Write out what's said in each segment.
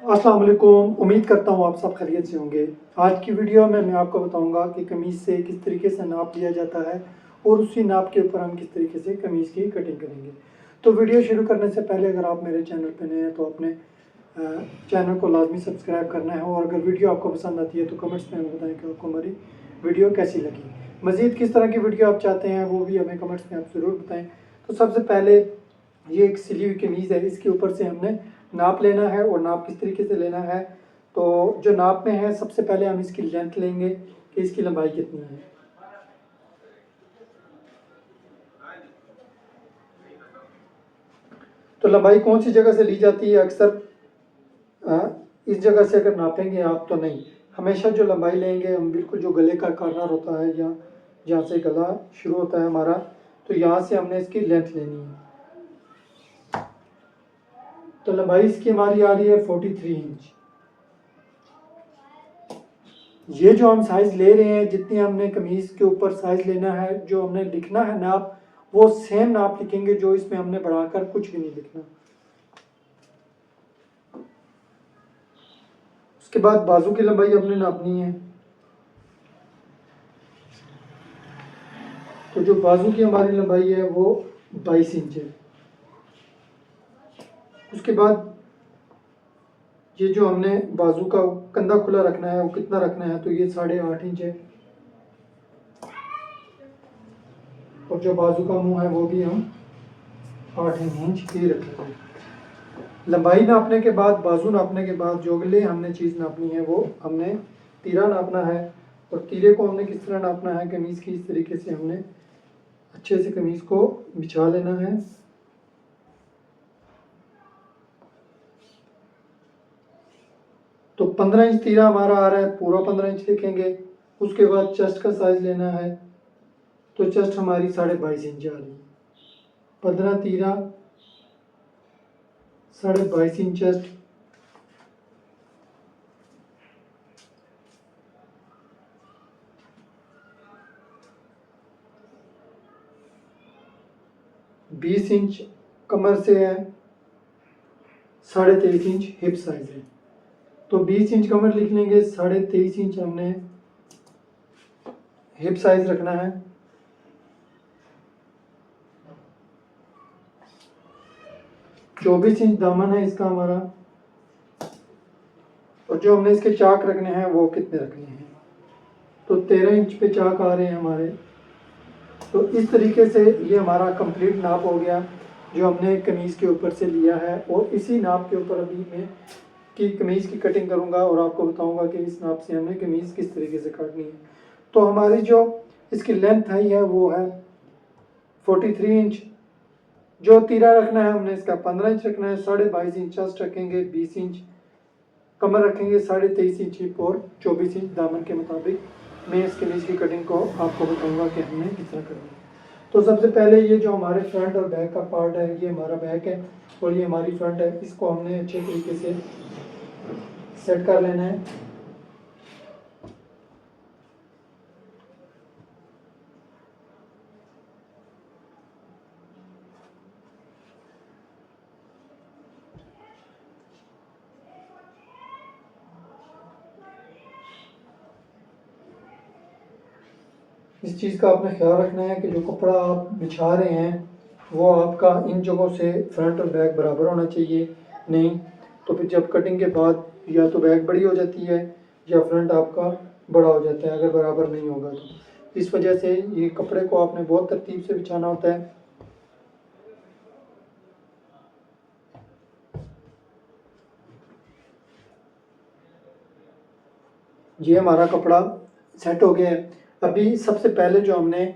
अस्सलाम वालेकुम। उम्मीद करता हूँ आप सब खैरियत से होंगे। आज की वीडियो में मैं आपको बताऊंगा कि कमीज़ से किस तरीके से नाप लिया जाता है और उसी नाप के ऊपर हम किस तरीके से कमीज़ की कटिंग करेंगे। तो वीडियो शुरू करने से पहले अगर आप मेरे चैनल पर नए हैं तो अपने चैनल को लाजमी सब्सक्राइब करना है, और अगर वीडियो आपको पसंद आती है तो कमेंट्स में हमें बताएं कि आपको हमारी वीडियो कैसी लगी। मज़ीद किस तरह की वीडियो आप चाहते हैं वो भी हमें कमेंट्स में आप ज़रूर बताएँ। तो सबसे पहले ये एक सिली हुई कमीज़ है, इसके ऊपर से हमने नाप लेना है। और नाप किस तरीके से लेना है, तो जो नाप में है सबसे पहले हम इसकी लेंथ लेंगे कि इसकी लंबाई कितनी है। तो लंबाई कौन सी जगह से ली जाती है, अक्सर इस जगह से अगर नापेंगे आप तो नहीं, हमेशा जो लंबाई लेंगे हम बिल्कुल जो गले का कॉर्नर होता है या जहाँ से गला शुरू होता है हमारा, तो यहाँ से हमने इसकी लेंथ लेनी है। तो लंबाई इसकी हमारी आ रही है 43 इंच। ये जो हम साइज़ ले रहे हैं, जितनी हमने कमीज़ के ऊपर साइज़ लेना है, जो हमने लिखना है नाप, वो सेम नाप लिखेंगे, जो इसमें हमने बढ़ाकर कुछ भी नहीं लिखना। उसके बाद बाजू की लंबाई हमने नापनी है। तो जो बाजू की हमारी लंबाई है वो 22 इंच है। उसके बाद ये जो हमने बाजू का कंधा खुला रखना है वो कितना रखना है, तो ये 8.5 इंच है। और जो बाजू का मुंह है वो भी हम 8 इंच ही रखेंगे। लंबाई नापने के बाद, बाजू नापने के बाद जो अगले हमने चीज़ नापनी है वो हमने तीरा नापना है। और तीरे को हमने किस तरह नापना है, कमीज़ की इस तरीके से हमने अच्छे से कमीज़ को बिछा लेना है। तो 15 इंच तीरा हमारा आ रहा है, पूरा 15 इंच लिखेंगे। उसके बाद चेस्ट का साइज़ लेना है, तो चेस्ट हमारी 22.5 इंच आ रही है। 15 तीरा 22.5 इंच चेस्ट। बीस इंच कमर से है, 23.5 इंच हिप साइज है। तो 20 इंच कमर लिख लेंगे, 23.5 इंच हमने हिप साइज रखना है। चौबीस इंच दामन है इसका हमारा। और जो हमने इसके चाक रखने हैं वो कितने रखने हैं, तो 13 इंच पे चाक आ रहे हैं हमारे। तो इस तरीके से ये हमारा कंप्लीट नाप हो गया जो हमने कमीज़ के ऊपर से लिया है। और इसी नाप के ऊपर अभी मैं की कमीज़ की कटिंग करूँगा और आपको बताऊँगा कि इस नाप से हमने कमीज़ किस तरीके से काटनी है। तो हमारी जो इसकी लेंथ है वो है 43 इंच। जो तीरा रखना है हमने इसका 15 इंच रखना है। 22.5 इंच चेस्ट रखेंगे, 20 इंच कमर रखेंगे, 23.5 इंच हिप और 24 इंच दामन के मुताबिक मैं इस कमीज़ की कटिंग को आपको बताऊंगा कि हमने किस तरह करनी है। तो सबसे पहले ये जो हमारे फ्रंट और बैक का पार्ट है, ये हमारा बैक है और ये हमारी फ्रंट है। इसको हमने अच्छे तरीके से सेट कर लेना है। इस चीज़ का आपने ख्याल रखना है कि जो कपड़ा आप बिछा रहे हैं वो आपका इन जगहों से फ्रंट और बैक बराबर होना चाहिए। नहीं तो फिर जब कटिंग के बाद या तो बैक बड़ी हो जाती है या फ्रंट आपका बड़ा हो जाता है, अगर बराबर नहीं होगा तो। इस वजह से ये कपड़े को आपने बहुत तरतीब से बिछाना होता है। ये हमारा कपड़ा सेट हो गया है। अभी सबसे पहले जो हमने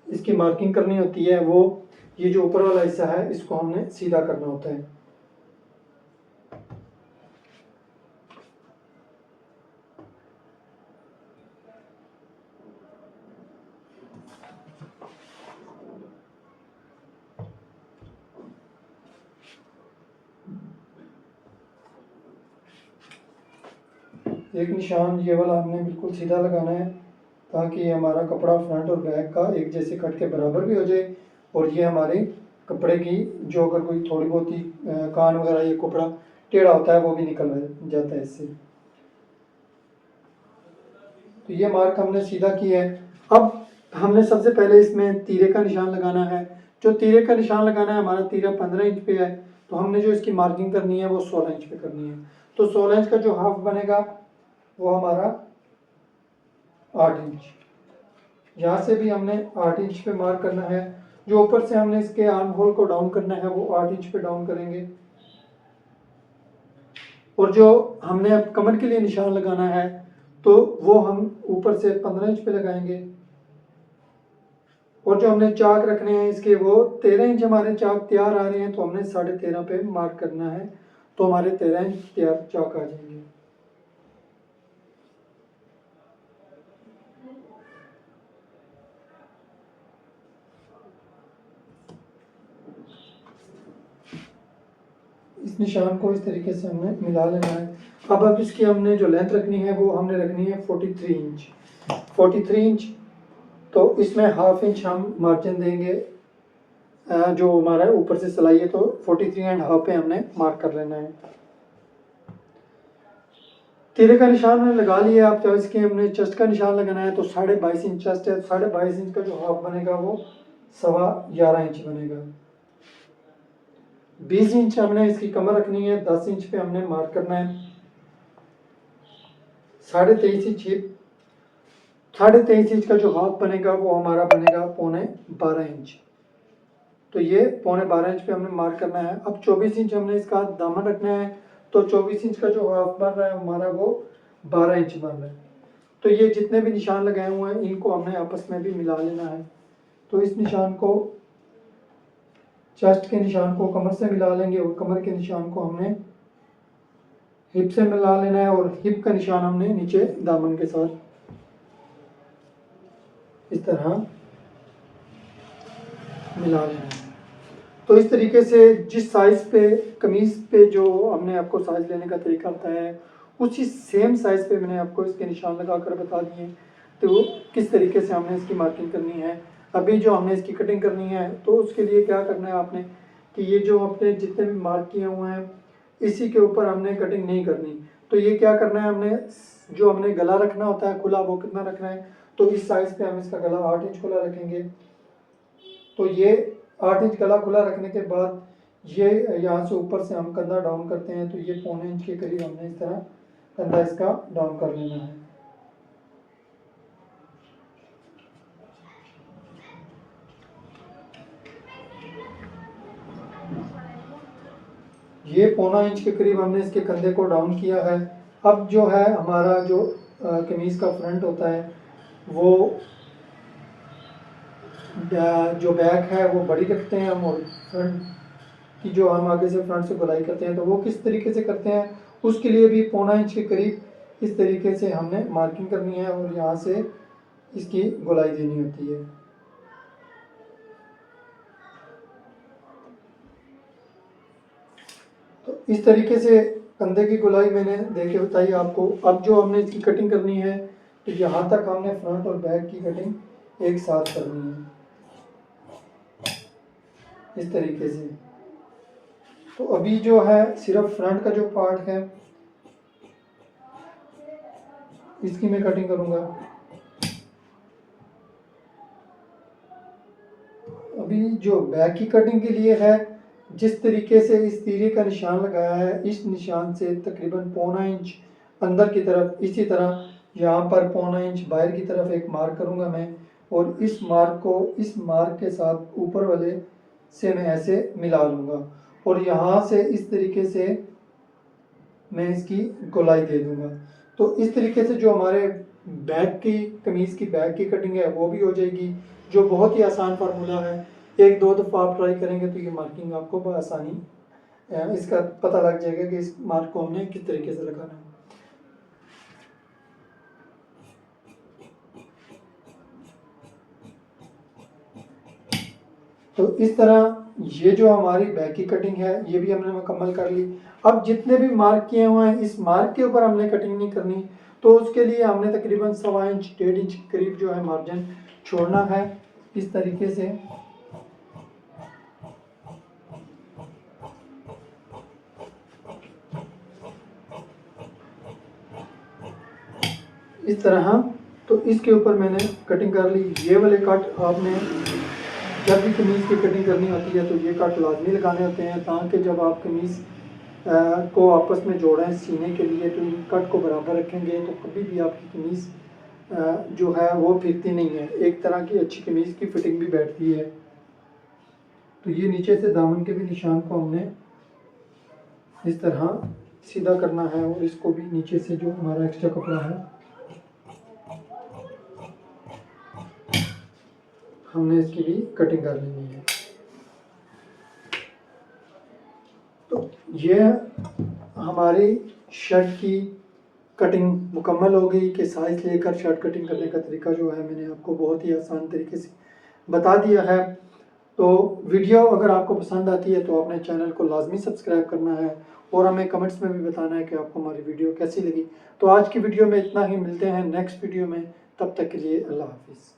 इसकी मार्किंग करनी होती है वो ये जो ऊपर वाला हिस्सा है इसको हमने सीधा करना होता है। एक निशान ये वाला हमने बिल्कुल सीधा लगाना है ताकि हमारा कपड़ा फ्रंट और बैक का एक जैसे कट के बराबर भी हो जाए। और ये हमारे कपड़े की जो अगर कोई थोड़ी बहुत ही कान वगैरह ये कपड़ा टेढ़ा होता है वो भी निकल जाता है इससे। तो ये मार्क हमने सीधा किया है। अब हमने सबसे पहले इसमें तीरे का निशान लगाना है। जो तीरे का निशान लगाना है, हमारा तीरा 15 इंच पे है, तो हमने जो इसकी मार्किंग करनी है वो 16 इंच पे करनी है। तो 16 इंच का जो हाफ बनेगा वो हमारा 8 इंच। यहाँ से भी हमने 8 इंच पे मार्क करना है। जो ऊपर से हमने इसके आर्म होल को डाउन करना है वो 8 इंच पे डाउन करेंगे। और जो हमने अब कमर के लिए निशान लगाना है तो वो हम ऊपर से 15 इंच पे लगाएंगे। और जो हमने चाक रखने हैं इसके वो 13 इंच हमारे चाक तैयार आ रहे हैं, तो हमने 13.5 पे मार्क करना है, तो हमारे 13 इंच तैयार चाक आ जाएंगे। इस निशान को इस तरीके से हमने मिला लेना है। अब इसकी हमने जो लेंथ रखनी है वो हमने रखनी है 43 इंच। 43 इंच, तो इसमें हाफ इंच हम मार्जिन देंगे। जो हमारा ऊपर से सिलाई है तो 43.5 पे हमने मार्क कर लेना है। तीरे का निशान हमने लगा लिया। अब जब इसके हमने चेस्ट का निशान लगाना है तो 22.5 इंच चेस्ट है, 22.5 इंच का जो हाफ बनेगा वो 11.25 इंच बनेगा। 20 इंच हमने इसकी कमर रखनी है, 10 इंच पे हमने मार्क करना है। 23.5 इंच हिप, 23.5 इंच का जो हाफ बनेगा वो हमारा बनेगा 12.25 इंच। तो ये 12.25 इंच पे हमने मार्क करना है। अब 24 इंच हमने इसका दामन रखना है, तो 24 इंच का जो हाफ बन रहा है हमारा वो 12 इंच बन रहा है। तो ये जितने भी निशान लगाए हुए हैं इनको हमने आपस में भी मिला लेना है। तो इस निशान को, चेस्ट के निशान को कमर से मिला लेंगे और कमर के निशान को हमने हिप से मिला लेना है, और हिप का निशान हमने नीचे दामन के साथ इस तरह मिला लेना है। तो इस तरीके से जिस साइज पे कमीज पे जो हमने आपको साइज लेने का तरीका बताया है उसी सेम साइज पे मैंने आपको इसके निशान लगाकर बता दिए। तो किस तरीके से हमने इसकी मार्किंग करनी है। अभी जो हमने इसकी कटिंग करनी है तो उसके लिए क्या करना है आपने कि ये जो अपने जितने भी मार्क किए हुए हैं इसी के ऊपर हमने कटिंग नहीं करनी। तो ये क्या करना है, हमने जो हमने गला रखना होता है खुला वो कितना रखना है, तो इस साइज पे हम इसका गला 8 इंच खुला रखेंगे। तो ये 8 इंच गला खुला रखने के बाद ये यहाँ से ऊपर से हम कंधा डाउन करते हैं, तो ये 1.25 इंच के करीब हमने इस तरह कंधा इसका डाउन कर लेना है। ये 1.25 इंच के करीब हमने इसके कंधे को डाउन किया है। अब जो है हमारा जो कमीज का फ्रंट होता है वो जो बैक है वो बड़ी रखते हैं हम, और फ्रंट कि जो हम आगे से फ्रंट से गोलाई करते हैं तो वो किस तरीके से करते हैं उसके लिए भी 1.25 इंच के करीब इस तरीके से हमने मार्किंग करनी है और यहाँ से इसकी गोलाई देनी होती है। तो इस तरीके से कंधे की गोलाई मैंने दे के बताई आपको। अब जो हमने इसकी कटिंग करनी है तो यहाँ तक हमने फ्रंट और बैक की कटिंग एक साथ करनी है इस तरीके से। तो अभी जो है सिर्फ फ्रंट का जो पार्ट है इसकी मैं कटिंग करूँगा। अभी जो बैक की कटिंग के लिए है, जिस तरीके से इस तीरे का निशान लगाया है इस निशान से तकरीबन 1.25 इंच अंदर की तरफ, इसी तरह यहाँ पर 1.25 इंच बाहर की तरफ एक मार्क करूँगा मैं, और इस मार्क को इस मार्क के साथ ऊपर वाले से मैं ऐसे मिला लूँगा, और यहाँ से इस तरीके से मैं इसकी गोलाई दे दूँगा। तो इस तरीके से जो हमारे बैक की कमीज़ की बैक की कटिंग है वो भी हो जाएगी, जो बहुत ही आसान फार्मूला है। एक दो दफ़ा आप ट्राई करेंगे तो ये मार्किंग आपको बआसानी इसका पता लग जाएगा कि इस मार्क को हमने किस तरीके से लगाना है। तो इस तरह ये जो हमारी बैक की कटिंग है ये भी हमने मुकम्मल कर ली। अब जितने भी मार्क किए हुए हैं इस मार्क के ऊपर हमने कटिंग नहीं करनी, तो उसके लिए हमने तकरीबन 1.25 इंच 1.5 इंच के करीब जो है मार्जिन छोड़ना है इस तरीके से। इस तरह। तो इसके ऊपर मैंने कटिंग कर ली। ये वाले कट आपने जब भी कमीज़ की कटिंग करनी होती है तो ये कट लाजमी लगाने होते हैं, ताकि जब आप कमीज़ को आपस में जोड़ें सीने के लिए तो इन कट को बराबर रखेंगे तो कभी भी आपकी कमीज़ जो है वो फिरती नहीं है, एक तरह की अच्छी कमीज़ की फिटिंग भी बैठती है। तो ये नीचे से दामन के भी निशान को हमने इस तरह सीधा करना है और इसको भी नीचे से जो हमारा एक्स्ट्रा कपड़ा है हमने इसकी भी कटिंग कर लेनी है। तो ये हमारी शर्ट की कटिंग मुकम्मल हो गई कि साइज़ लेकर शर्ट कटिंग करने का तरीका जो है मैंने आपको बहुत ही आसान तरीके से बता दिया है। तो वीडियो अगर आपको पसंद आती है तो अपने चैनल को लाजमी सब्सक्राइब करना है और हमें कमेंट्स में भी बताना है कि आपको हमारी वीडियो कैसी लगी। तो आज की वीडियो में इतना ही, मिलते हैं नेक्स्ट वीडियो में, तब तक के लिए अल्लाह हाफिज़।